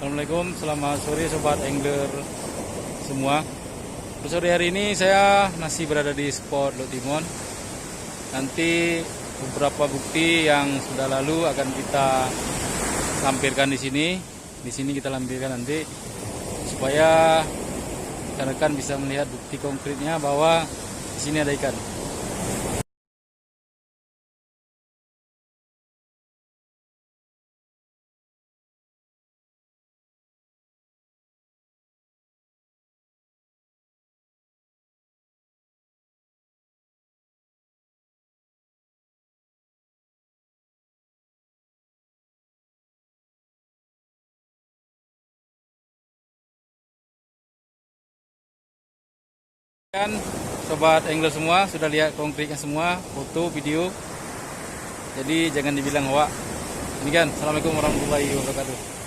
Assalamualaikum, selamat sore sobat angler semua. Sore hari ini saya masih berada di spot Lotimon. Nanti beberapa bukti yang sudah lalu akan kita lampirkan di sini. Di sini kita lampirkan nanti supaya rekan-rekan bisa melihat bukti konkretnya bahwa di sini ada ikan. Kan sobat angler semua sudah lihat konkretnya semua, foto, video. Jadi jangan dibilang hoax. Ini kan, Assalamualaikum warahmatullahi wabarakatuh.